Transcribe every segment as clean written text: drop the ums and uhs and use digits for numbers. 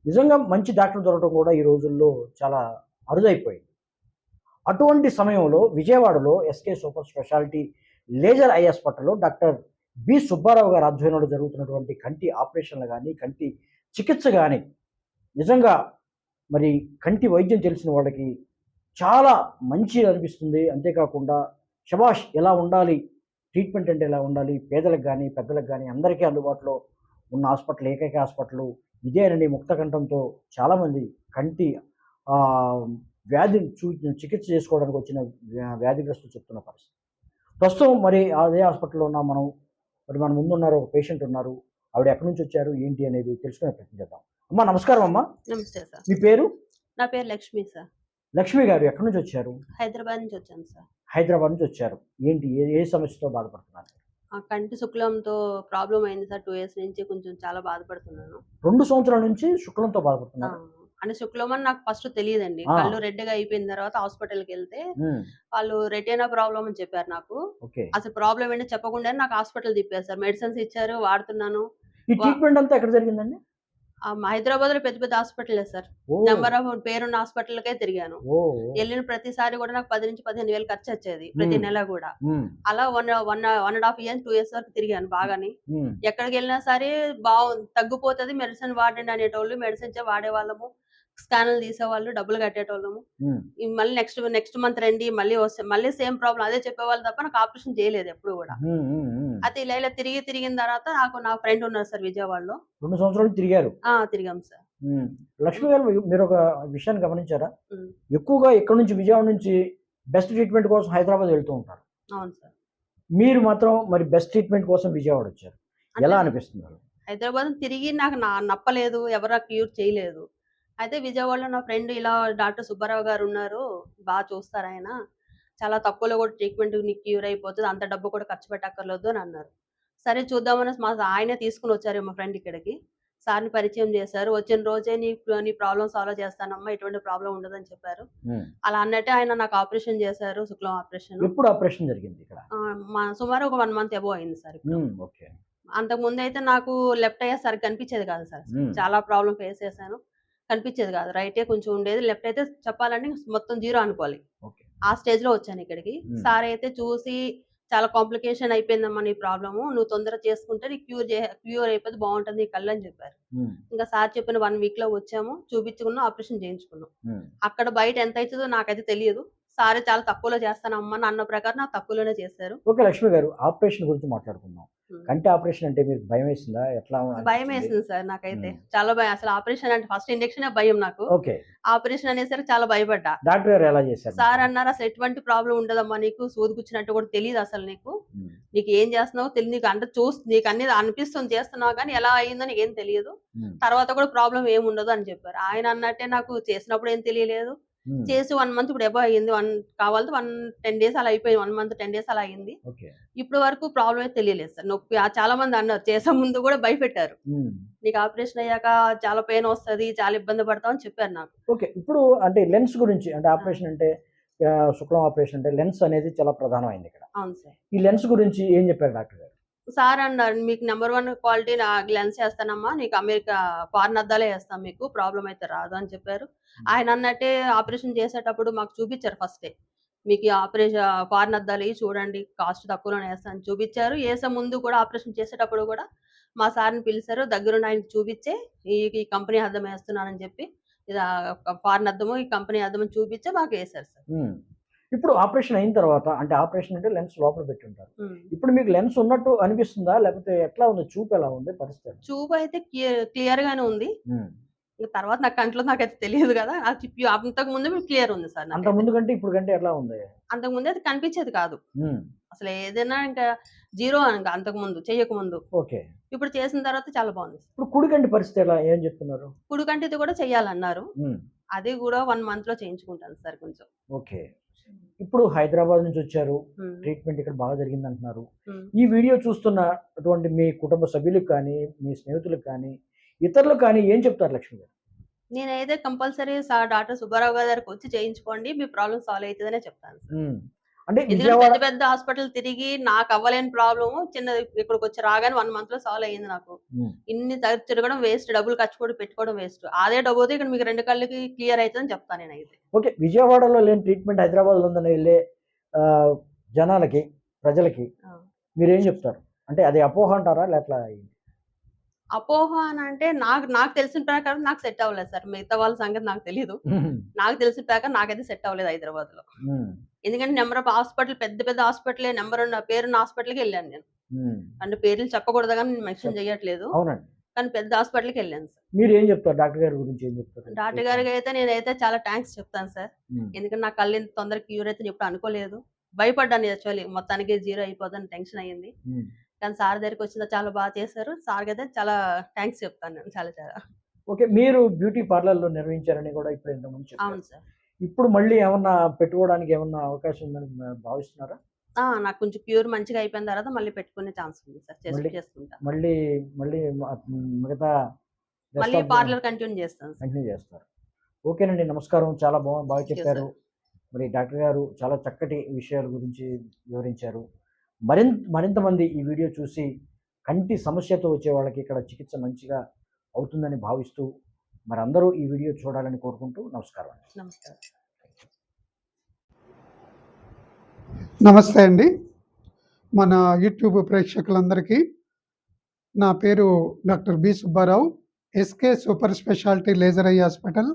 నిజంగా మంచి డాక్టర్ దొరకడం కూడా ఈ రోజుల్లో చాలా అరుదైపోయింది. అటువంటి సమయంలో విజయవాడలో SK super speciality laser eye హాస్పిటల్‌లో డాక్టర్ బి. సుబ్బారావు గారి ఆధ్వర్యంలో జరుగుతున్నటువంటి కంటి ఆపరేషన్‌లు గాని, కంటి చికిత్స గాని నిజంగా మరి కంటి వైద్యం తెలిసిన వాళ్ళకి చాలా మంచి అనిపిస్తుంది. అంతేకాకుండా శభాష్! ఎలా ఉండాలి, ట్రీట్మెంట్ అంటే ఎలా ఉండాలి, పేదలకు గాని, పెద్దలకు గాని అందరికీ అందుబాటులో ఉన్న హాస్పిటల్ ఏకైక హాస్పిటలు ఇదేనని ముక్తకంఠంతో చాలామంది కంటి ఆహ్, వ్యాధిని చికిత్స చేసుకోవడానికి వచ్చిన వ్యాధిగ్రస్తులు చెప్తున్న పరిస్థితి. ప్రస్తుతం మరి అదే హాస్పిటల్‌లో ఉన్నాం మనం. మరి మన ముందున్నారు ఒక పేషెంట్ ఉన్నారు. ఆవిడ ఎక్కడి నుంచి వచ్చారు, ఏంటి అనేది తెలుసుకునే ప్రయత్నం చేద్దాం. అమ్మా నమస్కారం అమ్మా. నమస్తే సార్. మీ పేరు? నా పేరు లక్ష్మి సార్. లక్ష్మి గారు ఎక్కడి నుంచి వచ్చారు? హైదరాబాద్ నుంచి వచ్చాను సార్. హైదరాబాద్ నుంచి వచ్చారు. ఏంటి ఏ సమస్యతో బాధపడుతున్నారు? కంటి శుక్లంతో ప్రాబ్లమ్ అయింది సార్. 2 ఇయర్స్ నుంచి కొంచెం చాలా బాధపడుతున్నాను. 2 సంవత్సరాల నుంచి శుక్లంతో ఆ! బాధపడుతున్నారా? అంటే శుక్లం అని నాకు ఫస్ట్ తెలీదండి. ఆ! కళ్ళు రెడ్‌గా అయిపోయిన తర్వాత హాస్పిటల్‌కెళ్తే హ్మ్. వాళ్ళు రెటినా ప్రాబ్లమ్ అని చెప్పారు నాకు. ఓకే. అసలు ప్రాబ్లమ్ ఏంటో చెప్పకుండానే నాకు హాస్పిటల్ తిప్పారు సార్. మెడిసిన్స్ ఇచ్చారు, వాడుతున్నాను. ఈ వ ట్రీట్మెంట్ అంతా ఎక్కడ జరిగిందండి? హైదరాబాద్‌లో పెద్ద పెద్ద హాస్పిటల్లే సార్. ఓహ్! నంబర్ ఆఫ్ పేరున్న హాస్పిటల్‌కే తిరిగాను. ఓహ్! ఓహ్! ఎళ్ళిన ప్రతిసారి కూడా నాకు 10,000-15,000 ఖర్చొచ్చేది. ప్రతి హ్మ్. నెల గూడా. హ్మ్. అలా 1 ½ ఇయర్స్, 2 ఇయర్స్ వరకు తిరిగాను బాగాని. హ్మ్. ఎక్కడికెళ్ళినా సరే తగ్గిపోతది మెడిసిన్ వాడండి అనేటోళ్ళు. మెడిసిన్స్ వాడేవాళ్ళము. స్కాన్‌లు తీసేవాళ్ళు. డబ్బులు కట్టేటోళ్ళము. హ్మ్. మళ్ళీ నెక్స్ట్ మంత్ రండి. మళ్ళీ సేమ్ ప్రాబ్లమ్ అదే చెప్పేవాళ్ళు తప్ప నాకు ఆపరేషన్ చేయలేదు ఎప్పుడు గూడా. హ్మ్. హ్మ్. హ్మ్. అయితే ఇలా తిరిగిన తర్వాత నా ఫ్రెండ్ ఉన్నారు సార్ విజయవాడలో. 2 సంవత్సరాలు తిరిగారు. తిరిగాం సార్. హ్మ్. లక్ష్మి హ్మ్. గారు మీరొక విషయాన్ని గమనించారా? హ్మ్. ఎక్కువగా ఇక్కడి నుంచి విజయవాడ నుంచి బెస్ట్ ట్రీట్మెంట్ కోసం హైదరాబాద్ వెళ్తూ ఉంటారు. అవును సార్. మీరు మాత్రం మరి బెస్ట్ ట్రీట్మెంట్ కోసం విజయవాడ వచ్చారు. అంటే ఎలా అనిపిస్తుంది అసలు? హైదరాబాద్ తిరిగి నాకు నప్పలేదు. ఎవరు నాకు క్యూర్ చేయలేదు. అయితే విజయవాడలో నా ఫ్రెండ్ ఇలా డాక్టర్ సుబ్బారావు గారున్నారు. చూస్తారాయన. చాలా తక్కువలో కూడా ట్రీట్మెంట్ నీకు క్యూర్ అయిపోతది. అంత డబ్బు కూడా ఖర్చు పెట్టక్కర్లేదు అని అన్నారు. సరే చూద్దామనేసి ఆయనే తీసుకొనొచ్చారు మా ఫ్రెండ్ ఇక్కడికి. సార్‌ని పరిచయం చేశారు. వచ్చిన రోజే నీ ప్రాబ్లమ్ సాల్వ్ చేస్తానమ్మా. ఎటువంటి ప్రాబ్లమ్ ఉండదని చెప్పారు. హ్మ్. అలా అన్నట్టే ఆయన నాకు ఆపరేషన్ చేశారు. శుక్లం ఆపరేషను. ఎప్పుడు ఆపరేషన్ జరిగింది ఇక్కడ? సుమారు ఒక 1 మంత్ అబోవ్ అయింది సార్ ఇప్పుడు. హ్మ్. ఓకే. అంతకుముందయితే నాకు లెఫ్ట్ ఐ సరిగ్గా కనిపించేది కాదు సార్. హ్మ్. చాలా ప్రాబ్లమ్ ఫేస్ చేశాను. కనిపించేది కాదు. రైటే కొంచెం ఉండేది. లెఫ్ట్ అయితే చెప్పాలంటే మొత్తం జీరో అనుకోవాలి. ఓకే. ఆ స్టేజ్‌లో వచ్చానిక్కడికి. హ్మ్. సార్ అయితే చూసి చాలా కాంప్లికేషన్ అయిపోయిందమ్మా నీ ప్రాబ్లము. నువ్వు తొందరగా చేసుకుంటే నీకు క్యూర్ అయిపోతే బావుంటది నీ కళ్ళని చెప్పారు. హ్మ్. ఇంకా సార్ చెప్పిన 1 వీక్‌లో వచ్చాము. చూపించుకున్నాం. ఆపరేషన్ చేయించుకున్నాం. హ్మ్. అక్కడ బయట ఎంతయితదో నాకైతే తెలియదు. సారే చాలా తక్కువలో చేస్తానమ్మా అన్న ప్రకారం నాకు తక్కువలోనే చేశారు. ఓకే. లక్ష్మి గారు ఆపరేషన్ గురించి మాట్లాడుకుందాం. హ్మ్. కంటి ఆపరేషన్ అంటే మీకు భయమేసిందా? ఎట్లా అనిపించింది? భయమేసింది సార్ నాకైతే. హ్మ్. చాలా భయం. అసలు ఆపరేషన్ అంటే ఫస్ట్ ఇంజెక్షనే భయం నాకు. ఓకే. ఆపరేషన్ అనేసరికి చాలా భయపడ్డా. డాక్టర్ గారు ఎలా చేశారు సార్ మీకు? అన్నారు, "అసలు ఎటువంటి ప్రాబ్లమ్ ఉండదమ్మా నీకు. సూది గుచ్చినట్టు కూడా తెలీదసలు నీకు. హ్మ్. నీకు ఏం చేస్తున్నావో నీకు అంటే నీకు అన్నీ అనిపిస్తుంది చేస్తున్నావు కానీ ఎలా అయిందో నీకేం తెలియదు. హ్మ్. తర్వాత కూడా ప్రాబ్లమ్ ఏముండదు" అని చెప్పారు. ఆయన అన్నట్టే నాకు చేసినప్పుడు ఏం తెలియలేదు. హ్మ్. చేసి 1 మంత్ ఇప్పుడు అబోవ్ అయింది. 10 డేస్ అలా అయిపోయింది. 1 మంత్ 10 డేస్ అలా అయింది. ఓకే. ఇప్పటి వరకు ప్రాబ్లమ్ అయితే తెలియలేదు సార్. నొప్పి చాలా మంది అన్నారు. చేసే ముందు కూడా భయపెట్టారు. హ్మ్. నీకు ఆపరేషన్ అయ్యాక చాలా పెయినొస్తది. చాలా ఇబ్బంది పడతావు అని చెప్పారు నాకు. ఓకే. ఇప్పుడు అంటే లెన్స్ గురించి అంటే ఆ! ఆపరేషన్ అంటే శుక్లం ఆపరేషన్ అంటే లెన్స్ అనేది చాలా ప్రధానమైంది ఇక్కడ. అవును సార్. ఈ లెన్స్ గురించి ఏం చెప్పారు డాక్టర్ గారు? సార్ అన్నారు, "మీకు నంబర్ 1 క్వాలిటీ లెన్స్ ఏస్తానమ్మా. నీకు ఫారెన్ అద్దాలే ఏస్తాం మీకు. ప్రాబ్లమ్ అయితే రాదు" అని చెప్పారు. హ్మ్. ఆయన అన్నట్టే ఆపరేషన్ చేసేటప్పుడు మాకు చూపిచ్చారు ఫస్టే. "మీకు ఈ ఫారెన్ అద్దాలియి చూడండి. కాస్ట్ తక్కువలోనే ఏస్తా" అని చూపిచ్చారు. ఏసే ముందు కూడా ఆపరేషన్ చేసేటప్పుడు కూడా మా సార్‌ని పిలిసారు. దగ్గరుండి ఆయనకి చూపిచ్చే ఈ ఈ కంపెనీ అద్దం ఏస్తున్నానని చెప్పి, ఇది ఫారెన్ అద్దము, ఈ కంపెనీ అద్దం అని చూపిచ్చే మాకేశారు సార్. హ్మ్. ఇప్పుడు ఆపరేషన్ అయిన తర్వాత అంటే ఆపరేషన్ అంటే లెన్స్ లోపల పెట్టుంటారు. హ్మ్. ఇప్పుడు మీకు లెన్స్ ఉన్నట్టు అనిపిస్తుందా? లేకపోతే ఎట్లా ఉంది? చూపు ఎలా ఉంది? పరిస్థితి? చూపయితే క్లియర్‌గానే ఉంది. హ్మ్. ఇక తర్వాత నా కంట్లో నాకైతే తెలియదు గదా! అంతకుముందు క్లియర్ ఉంది సార్ నాకైతే. అంతకుముందు కంటే ఇప్పుడు కంటే ఎట్లా ఉంది? అంతకుముందు అది కనిపించేది కాదు. హ్మ్. అసలు ఏదైనా ఇంకా జీరో ఇంక అంతకుముందు చెయ్యకముందు. ఓకే. ఇప్పుడు చేసిన తర్వాత చాలా బావుంది. ఇప్పుడు కుడి కంటి పరిస్థితి ఎలా? ఏం చెప్తున్నారు? కుడి కంటిది కూడా చెయ్యాలన్నారు. హ్మ్. అది గూడా 1 మంత్‌లో చేయించుకుంటాను సార్ కొంచెం. ఓకే. ఇప్పుడు హైదరాబాద్ నుంచొచ్చారు. హ్మ్. ట్రీట్మెంట్ ఇక్కడ బాగా జరిగిందంటున్నారు. హ్మ్. ఈ వీడియో చూస్తున్న అటువంటి మీ కుటుంబ సభ్యులకు కానీ, మీ స్నేహితులకు కానీ, ఇతరులకు కానీ ఏం చెప్తారు లక్ష్మి గారు? నేనైతే కంపల్సరీ డాక్టర్ సుబ్బారావు గారి దగ్గరకొచ్చి చేయించుకోండి. మీ ప్రాబ్లమ్ సాల్వ్ అయితదనే చెప్తాను సార్. హ్మ్. అంటే ఎందుకంటే విజయవాడ పెద్ద పెద్ద హాస్పిటల్ తిరిగి నాకు అవ్వలేని ప్రాబ్లమ్ చిన్న ఇక్కడికొచ్చి రాగానే 1 మంత్‌లో సాల్వ్ అయింది నాకు. హ్మ్. ఇన్ని తిరగడం వేస్ట్. డబ్బులు ఖర్చు కూడా పెట్టుకోవడం వేస్ట్. అదే డబ్బుతో ఇక్కడ మీకు 2 కళ్ళకి క్లియర్ అయితదని చెప్తా నేనైతే. ఓకే. విజయవాడలో లేని ట్రీట్మెంట్ హైదరాబాద్‌లో ఉందని ఎళ్ళే ఆహ్, జనాలకి, ప్రజలకి ఆ! మీరేం చెప్తారు? అంటే అది అపోహ అంటారా? లేట్లా అపోహ అనంటే నాకు నాకు తెలిసిన ప్రకారం నాకు సెట్ అవ్వలేదు సార్. మిగతా వాళ్ళ సంగతి నాకు తెలీదు. హ్మ్. నాకు తెలిసిన ప్రకారం నాకైతే సెట్ అవ్వలేదు హైదరాబాద్‌లో. హ్మ్. ఎందుకంటే నంబర్ ఆఫ్ హాస్పిటల్ పెద్ద పెద్ద హాస్పిటలే నంబర్ ఉన్న పేరున్న హాస్పిటల్‌కెళ్ళాను నేను. హ్మ్. అంటే పేర్లు చెప్పకూడదు గాని నేను మెన్షన్ చెప్ చేయట్లేదు. అవునండి. కానీ పెద్ద హాస్పిటల్‌కెళ్ళాను సార్. మీరేం చెప్తారు? డాక్టర్ గారి గురించి ఏం చెప్తారు? డాక్టర్ గారికైతే నేనైతే చాలా థాంక్స్ చెప్తాను సార్. హ్మ్. ఎందుకంటే నా కళ్ళు ఇంత తొందరగా క్యూర్ అయితదని ఎప్పుడు అనుకోలేదు. భయపడ్డాను యాక్చువల్లీ మొత్తానికి జీరో అయిపోద్దని టెన్షన్ అయ్యింది. హ్మ్. కానీ సార్ దగ్గరికొచ్చిన చాలా చేశారు. సార్‌కైతే చాలా థాంక్స్ చెప్తాను నేను చాలా చాలా. ఓకే. మీరు బ్యూటీ పార్లర్‌లో నిర్వహించారని గూడా ఇప్పుడు ఇంతకుముందు చెప్పారు. అవును సార్. ఇప్పుడు మళ్ళీ ఏమన్నా పెట్టుకోవడానికి ఏమన్నా అవకాశం ఉందని భావిస్తున్నారా? నాకు కొంచెం క్యూర్ మంచిగా అయిపోయిన తర్వాత మళ్ళీ పెట్టుకునే ఛాన్స్ ఉంది సార్. మళ్ళీ చేసుకుంటా. మళ్ళీ మళ్ళీ మిగతా రెస్ట్ మళ్ళీ ఆఫ్ ద పార్లర్ కంటిన్యూ చేస్తాను సార్. కంటిన్యూ చేస్తారు. ఓకేనండి. నమస్కారం. చాలా బాగా థాంక్ యూ చెప్పారు. సార్. మరి డాక్టర్ గారు చాలా చక్కటి విషయాల గురించి వివరించారు. మరింత మంది ఈ వీడియో చూసి కంటి సమస్యతో వచ్చే వాళ్ళకి ఇక్కడ చికిత్స మంచిగా అవుతుందని భావిస్తూ మరందరూ ఈ వీడియో చూడాలని కోరుకుంటూ నమస్కారం అండి. నమస్కారం. నమస్తే అండి. మన యూట్యూబ్ ప్రేక్షకులందరికీ నా పేరు doctor B. Subbarao. SK super speciality laser eye hospital,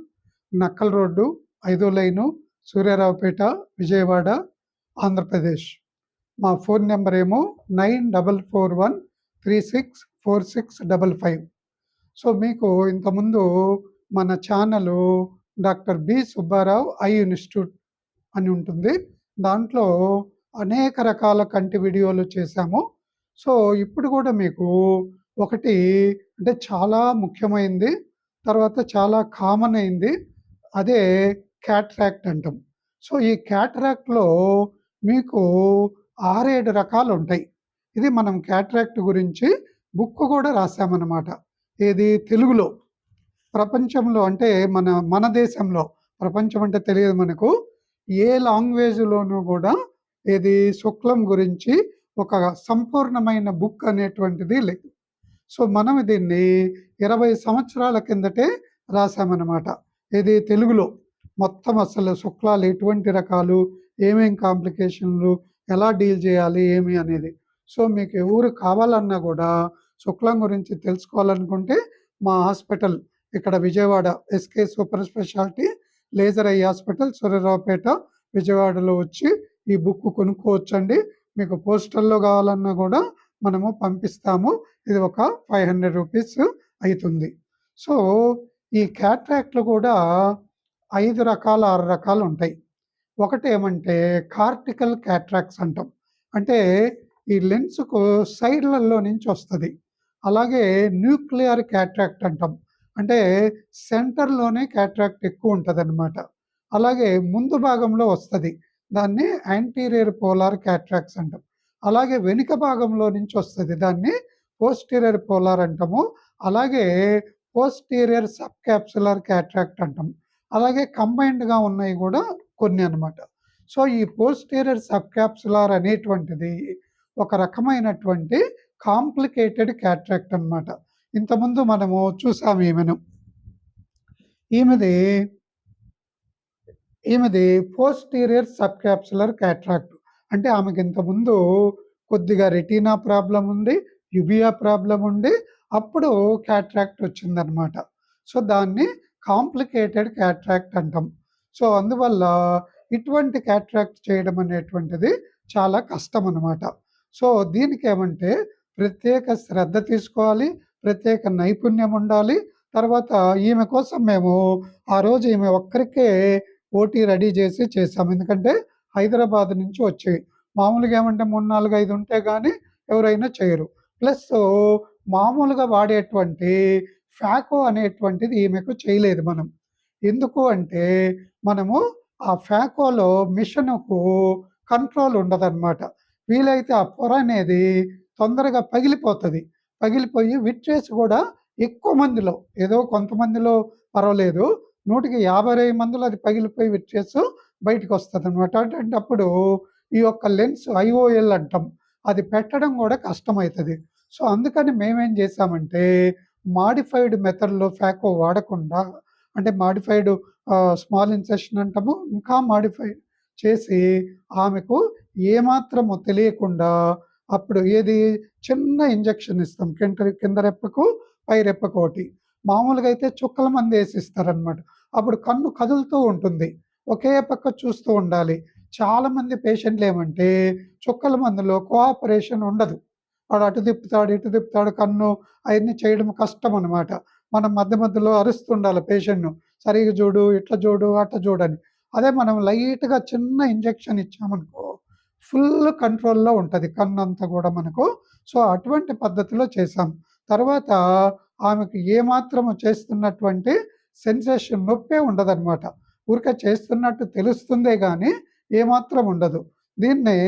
Nakkal road, 5వ లైను, సూర్యారావుపేట, విజయవాడ, ఆంధ్రప్రదేశ్. మా ఫోన్ నెంబర్ ఏమో 9441364655. సో, మీకు ఇంతకుముందు మన channel doctor B. Subbarao eye institute అని ఉంటుంది. దాంట్లో అనేక రకాల కంటి వీడియోలు చేశాము. సో, ఇప్పుడు కూడా మీకు ఒకటి అంటే చాలా ముఖ్యమైనది, తర్వాత చాలా కామన్ అయింది. అదే క్యాట్రాక్ట్ అంటాం. సో, ఈ క్యాట్రాక్ట్‌లో మీకు 6, 7 రకాలుంటాయి. ఇది మనం క్యాట్రాక్ట్ గురించి బుక్ కూడా రాసామన్నమాట. ఏది తెలుగులో. ప్రపంచంలో అంటే మన దేశంలో, ప్రపంచం అంటే తెలియదు మనకు. ఏ లాంగ్వేజ్‌లోనూ కూడా ఏది శుక్లం గురించి ఒక సంపూర్ణమైన బుక్ అనేటువంటిది లేదు. సో, మనం దీన్ని 20 సంవత్సరాల కిందటే రాసామన్నమాట. ఇది తెలుగులో. మొత్తం అసలు శుక్లాలు ఎటువంటి రకాలు, ఏమేం కాంప్లికేషన్‌లు, ఎలా డీల్ చేయాలి, ఏమి అనేది. సో, మీకు ఎవరు కావాలన్నా కూడా శుక్లం గురించి తెలుసుకోవాలనుకుంటే మా హాస్పిటల్ ఇక్కడ Vijayawada SK super speciality laser eye hospital, Suryaraopet, విజయవాడలో వచ్చి ఈ బుక్ కొనుక్కోవచ్చండి. మీకు పోస్టల్‌లో కావాలన్నా కూడా మనము పంపిస్తాము. ఇది ఒక 500 రూపీస్ అయితుంది. సో, ఈ క్యాట్రాక్ట్‌లు కూడా 5 రకాలు, 6 రకాలు ఉంటాయి. ఒకటేమంటే కార్టికల్ క్యాట్రాక్ట్స్ అంటాం. అంటే ఈ లెన్స్‌కు సైడ్‌లలో నుంచి వస్తది. అలాగే న్యూక్లియర్ క్యాట్రాక్ట్ అంటాం. అంటే సెంటర్‌లోనే క్యాట్రాక్ట్ ఎక్కువ ఉంటదనమాట. అలాగే ముందు భాగంలో వస్తది. దాన్ని యాంటీరియర్ పోలార్ క్యాట్రాక్ట్స్ అంటాం. అలాగే వెనుక భాగంలో నుంచి వస్తది. దాన్ని పోస్టీరియర్ పోలార్ అంటాము. అలాగే పోస్టీరియర్ సబ్ క్యాప్సులర్ క్యాట్రాక్ట్ అంటాం. అలాగే కంబైన్డ్‌గా ఉన్నాయి కూడా కొన్ని అన్నమాట. సో, ఈ పోస్టీరియర్ సబ్ క్యాప్సులర్ అనేటువంటిది ఒక రకమైనటువంటి కాంప్లికేటెడ్ క్యాట్రాక్ట్ అన్నమాట. ఇంతకుముందు మనము చూసాము ఈమెది పోస్టీరియర్ సబ్ క్యాప్సులర్ క్యాట్రాక్ట్. అంటే ఆమెకి ఇంతకుముందు కొద్దిగా రెటీనా ప్రాబ్లమ్ ఉంది, యుబియా ప్రాబ్లమ్ ఉండి అప్పుడు క్యాట్రాక్ట్ వచ్చిందనమాట. సో, దాన్ని కాంప్లికేటెడ్ క్యాట్రాక్ట్ అంటాం. సో, అందువల్ల ఇటువంటి క్యాట్రాక్ట్ చేయడం అనేటువంటిది చాలా కష్టం అనమాట. సో, దీనికేమంటే ప్రత్యేక శ్రద్ధ తీసుకోవాలి, ప్రత్యేక నైపుణ్యం ఉండాలి. తర్వాత ఈమె కోసం మేము ఆ రోజు ఈమె ఒక్కరికే ఓటీ రెడీ చేసాం. ఎందుకంటే హైదరాబాద్ నుంచి వచ్చేవి. మామూలుగా ఏమంటే 3, 4, 5 ఉంటే గానీ ఎవరైనా చేయరు. ప్లస్ మామూలుగా వాడేటువంటి ఫ్యాకో అనేటువంటిది ఈమెకు చేయలేదు మనం. ఎందుకు అంటే మనము ఆ ఫ్యాకోలో మిషనుకు కంట్రోల్ ఉండదనమాట. వీలైతే ఆ పొర అనేది తొందరగా పగిలిపోతది. పగిలిపోయి విట్రేస్ కూడా ఎక్కువ మందిలో, ఏదో కొంతమందిలో పర్వాలేదు. 100కి 50 మందిలో అది పగిలిపోయి విట్రేస్ బయటికొస్తదనమాట. అటువంటప్పుడు ఈ యొక్క లెన్స్ ఐఓఎల్ అంటాం, అది పెట్టడం కూడా కష్టమవుతుంది. సో అందుకని మేమేం చేసామంటే మాడిఫైడ్ మెథడ్లో ఫ్యాకో వాడకుండా, అంటే మాడిఫైడ్ స్మాల్ ఇన్సెషన్ అంటాము, ఇంకా మాడిఫైడ్ చేసి ఆమెకు ఏమాత్రము తెలియకుండా అప్పుడు ఏది చిన్న ఇంజెక్షన్ ఇస్తాం, కింద రెప్పకు పై రెప్పకు ఒకటి. మామూలుగా అయితే చుక్కల మంది వేసి ఇస్తారనమాట. అప్పుడు కన్ను కదులుతూ ఉంటుంది, ఒకే పక్క చూస్తూ ఉండాలి. చాలామంది పేషెంట్లు ఏమంటే చుక్కల మందులో కోఆపరేషన్ ఉండదు. వాడు అటు తిప్పుతాడు, ఇటు తిప్పుతాడు, కన్ను అవన్నీ చేయడం కష్టం అనమాట. మనం మధ్య మధ్యలో అరుస్తుండాలి పేషెంట్ను, సరిగ్గా చూడు, ఇట్లా చూడు, అట్లా చూడని. అదే మనం లైట్గా చిన్న ఇంజెక్షన్ ఇచ్చామనుకో ఫుల్ కంట్రోల్లో ఉంటుంది కన్నంతా కూడా మనకు. సో అటువంటి పద్ధతిలో చేసాం. తర్వాత ఆమెకు ఏమాత్రము చేస్తున్నటువంటి సెన్సేషన్ నొప్పే ఉండదన్నమాట. ఊరికే చేస్తున్నట్టు తెలుస్తుందే కానీ ఏమాత్రం ఉండదు. దీన్నే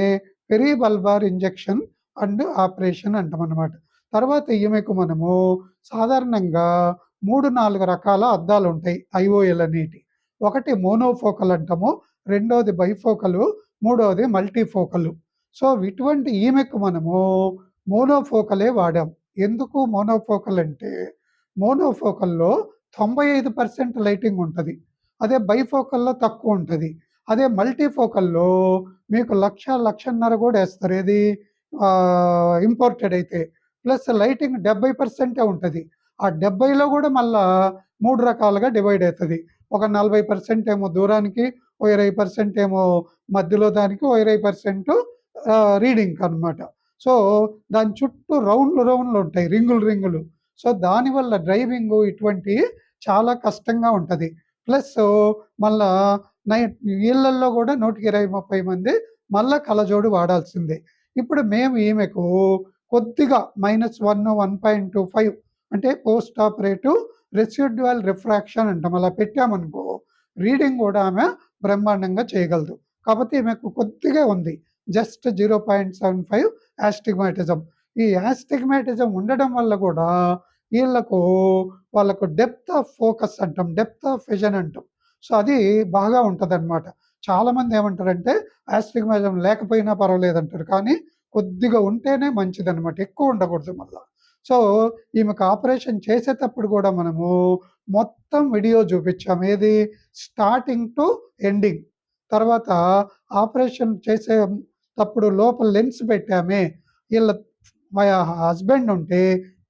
పెరిబల్బార్ ఇంజెక్షన్ అండ్ ఆపరేషన్ అంటామన్నమాట. తర్వాత ఈమెకు మనము సాధారణంగా 3-4 రకాల అద్దాలు ఉంటాయి ఐఓఎల్ అనేటి. ఒకటి మోనోఫోకల్ అంటాము, రెండోది బైఫోకలు, మూడోది మల్టీఫోకల్. సో ఇటువంటి ఈమెకు మనము మోనోఫోకలే వాడాం. ఎందుకు మోనోఫోకల్ అంటే మోనోఫోకల్లో 95% లైటింగ్ ఉంటుంది, అదే బైఫోకల్లో తక్కువ ఉంటుంది. అదే మల్టీఫోకల్లో మీకు 1,00,000-1,50,000 కూడా వేస్తారు, ఏది ఇంపోర్టెడ్ అయితే. ప్లస్ లైటింగ్ 70% ఉంటుంది. ఆ 70లో కూడా మళ్ళా 3 రకాలుగా డివైడ్ అవుతుంది. ఒక 40% ఏమో దూరానికి, ఓ 20% ఏమో మధ్యలో దానికి, ఓ 20% రీడింగ్కి అనమాట. సో దాని చుట్టూ రౌండ్లు ఉంటాయి, రింగులు. సో దానివల్ల డ్రైవింగ్ ఇటువంటి చాలా కష్టంగా ఉంటుంది. ప్లస్ మళ్ళా వీళ్ళల్లో కూడా 120-130 మంది మళ్ళా కళ్ళజోడు వాడాల్సిందే. ఇప్పుడు మేము ఈమెకు కొద్దిగా -1, 1.25 అంటే పోస్ట్ ఆపరేటివ్ రెసిడ్యువల్ రిఫ్రాక్షన్ అంటాం, అలా పెట్టామనుకో రీడింగ్ కూడా ఆమె బ్రహ్మాండంగా చేయగలదు. కాకపోతే ఈమెకు కొద్దిగా ఉంది, జస్ట్ 0.75 యాస్టిగ్మాటిజం. ఈ యాస్టిగ్మాటిజం ఉండడం వల్ల కూడా వాళ్ళకు డెప్త్ ఆఫ్ ఫోకస్ అంటాం, డెప్త్ ఆఫ్ విజన్ అంటాం. సో అది బాగా ఉంటుందన్నమాట. చాలామంది ఏమంటారంటే యాస్టిగ్మాటిజం లేకపోయినా పర్వాలేదంటారు, కానీ కొద్దిగా ఉంటేనే మంచిదన్నమాట, ఎక్కువ ఉండకూడదు మళ్ళా. సో ఈమెకు ఆపరేషన్ చేసేటప్పుడు కూడా మనము మొత్తం వీడియో చూపించాం, ఏది స్టార్టింగ్ టు ఎండింగ్. తర్వాత ఆపరేషన్ చేసేటప్పుడు లోపల లెన్స్ పెట్టామే, మా హస్బెండ్ ఉంటే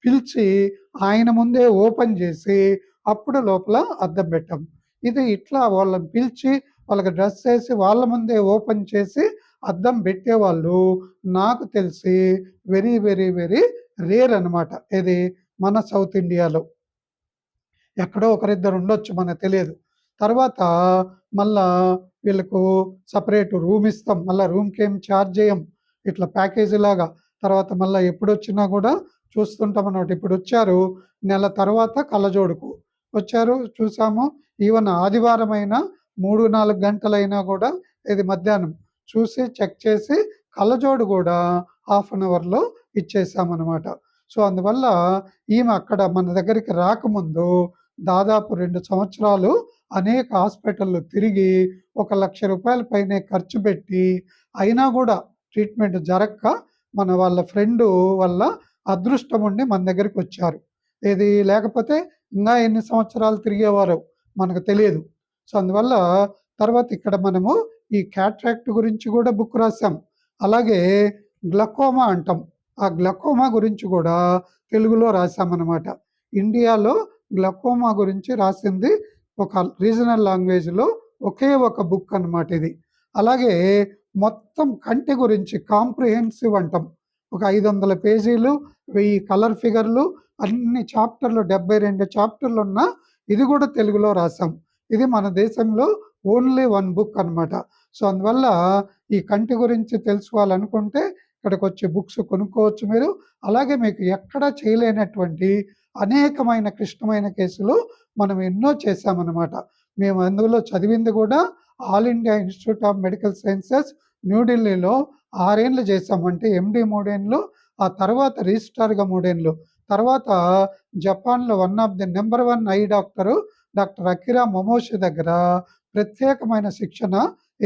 పిలిచి ఆయన ముందే ఓపెన్ చేసి అప్పుడు లోపల అద్దం పెట్టాం. ఇది ఇట్లా వాళ్ళని పిలిచి వాళ్ళకి డ్రెస్ వేసి వాళ్ళ ముందే ఓపెన్ చేసి అద్దం పెట్టేవాళ్ళు నాకు తెలిసి వెరీ వెరీ వెరీ రేర్ అనమాట. ఇది మన సౌత్ ఇండియాలో ఎక్కడో ఒకరిద్దరు ఉండొచ్చు, మనకు తెలియదు. తర్వాత మళ్ళా వీళ్ళకు సపరేట్ రూమ్ ఇస్తాం, మళ్ళీ రూమ్కి ఏం ఛార్జ్ చేయం, ఇట్లా ప్యాకేజీ లాగా. తర్వాత మళ్ళీ ఎప్పుడు వచ్చినా కూడా చూస్తుంటాం అన్నమాట. ఇప్పుడు వచ్చారు, నెల తర్వాత కళ్ళజోడుకు వచ్చారు, చూసాము. ఈవెన్ ఆదివారం అయినా 3-4 గంటలైనా కూడా ఇది మధ్యాహ్నం చూసి చెక్ చేసి కళ్ళజోడు కూడా హాఫ్ అన్ అవర్లో ఇచ్చేసామన్నమాట. సో అందువల్ల ఈమె అక్కడ మన దగ్గరికి రాకముందు దాదాపు 2 సంవత్సరాలు అనేక హాస్పిటళ్ళు తిరిగి 1,00,000 రూపాయల పైనే ఖర్చు పెట్టి అయినా కూడా ట్రీట్మెంట్ జరక్క మన వాళ్ళ ఫ్రెండు వల్ల అదృష్టం ఉండి మన దగ్గరికి వచ్చారు. ఇది లేకపోతే ఇంకా ఎన్ని సంవత్సరాలు తిరిగేవారో మనకు తెలియదు. సో అందువల్ల తర్వాత ఇక్కడ మనము ఈ క్యాట్రాక్ట్ గురించి కూడా బుక్ రాసాం. అలాగే గ్లకోమా అంటాం, ఆ గ్లకోమా గురించి కూడా తెలుగులో రాసామన్నమాట. ఇండియాలో గ్లకోమా గురించి రాసింది ఒక రీజనల్ లాంగ్వేజ్లో ఒకే ఒక బుక్ అన్నమాట ఇది. అలాగే మొత్తం కంటి గురించి కాంప్రిహెన్సివ్ అంటాం, ఒక 500 పేజీలు, 1000 కలర్ ఫిగర్లు, అన్ని చాప్టర్లు, 72 చాప్టర్లు ఉన్న ఇది కూడా తెలుగులో రాసాం. ఇది మన దేశంలో ఓన్లీ 1 బుక్ అన్నమాట. సో అందువల్ల ఈ కంటి గురించి తెలుసుకోవాలనుకుంటే ఇక్కడికి వచ్చి బుక్స్ కొనుక్కోవచ్చు మీరు. అలాగే మీకు ఎక్కడా చేయలేనటువంటి అనేకమైన క్లిష్టమైన కేసులు మనం ఎన్నో చేశామన్నమాట. మేము అందులో చదివింది కూడా all India institute of medical sciences న్యూఢిల్లీలో 6 ఏళ్ళు చేసాము, అంటే ఎండి 3 ఏళ్ళు, ఆ తర్వాత రిజిస్ట్రార్గా 3 ఏళ్ళు, తర్వాత జపాన్లో one of the number 1 eye doctor doctor Akira Momoshi దగ్గర ప్రత్యేకమైన శిక్షణ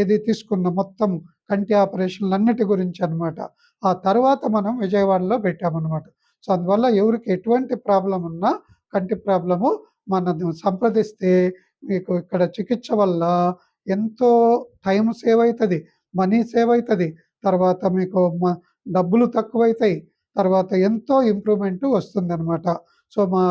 ఏది తీసుకున్న మొత్తం కంటి ఆపరేషన్లు అన్నిటి గురించి అనమాట. ఆ తర్వాత మనం విజయవాడలో పెట్టామన్నమాట. సో అందువల్ల ఎవరికి ఎటువంటి ప్రాబ్లం ఉన్నా కంటి ప్రాబ్లము మనను సంప్రదిస్తే మీకు ఇక్కడ చికిత్స వల్ల ఎంతో టైం సేవ్ అవుతుంది, మనీ సేవ్ అవుతుంది, తర్వాత మీకు డబ్బులు తక్కువైతాయి, తర్వాత ఎంతో ఇంప్రూవ్మెంట్ వస్తుందన్నమాట. సో మా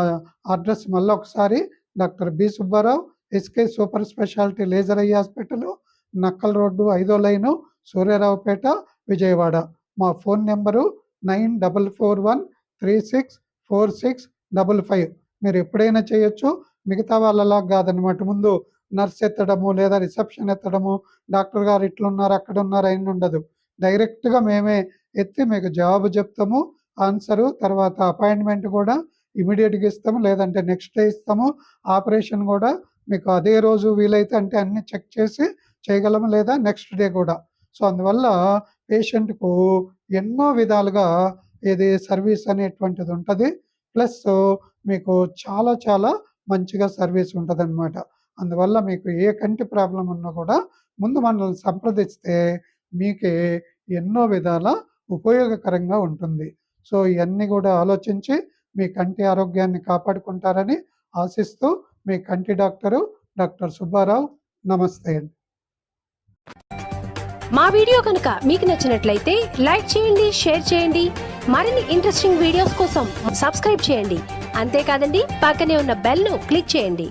అడ్రస్ మళ్ళీ ఒకసారి doctor B Subbarao, SK super speciality laser eye hospital, Nakkal road 5వ లైను, సూర్యారావుపేట, విజయవాడ. మా ఫోన్ నెంబరు 9441364655. మీరు ఎప్పుడైనా చేయొచ్చు, మిగతా వాళ్ళలా కాదనమాట. ముందు నర్స్ ఎత్తడము లేదా రిసెప్షన్ ఎత్తడము, డాక్టర్ గారు ఇట్లున్నారు అక్కడ ఉన్నారు అయిన ఉండదు. డైరెక్ట్గా మేమే ఎత్తి మీకు జవాబు చెప్తాము, ఆన్సరు, తర్వాత అపాయింట్మెంట్ కూడా ఇమీడియట్గా ఇస్తాము, లేదంటే నెక్స్ట్ డే ఇస్తాము. ఆపరేషన్ కూడా మీకు అదే రోజు వీలైతే అంటే అన్ని చెక్ చేసి చేయగలము, లేదా నెక్స్ట్ డే కూడా. సో అందువల్ల పేషెంట్కు ఎన్నో విధాలుగా ఇది సర్వీస్ అనేటువంటిది ఉంటుంది. ప్లస్ మీకు చాలా చాలా మంచిగా సర్వీస్ ఉంటుందన్నమాట. అందువల్ల మీకు ఏ కంటి ప్రాబ్లం ఉన్నా కూడా ముందు మనల్ని సంప్రదిస్తే మీకే ఎన్నో విధాల ఉపయోగకరంగా ఉంటుంది. సో ఇవన్నీ కూడా ఆలోచించి మీ కంటి ఆరోగ్యాన్ని కాపాడుకుంటారని ఆశిస్తూ మీ కంటి డాక్టరు డాక్టర్ సుబ్బారావు. నమస్తే అండి. మా వీడియో కనుక మీకు నచ్చినట్లయితే లైక్ చేయండి, షేర్ చేయండి. మరిన్ని ఇంట్రెస్టింగ్ వీడియోస్ కోసం సబ్స్క్రైబ్ చేయండి. అంతేకాదండి, పక్కనే ఉన్న బెల్ ను క్లిక్ చేయండి.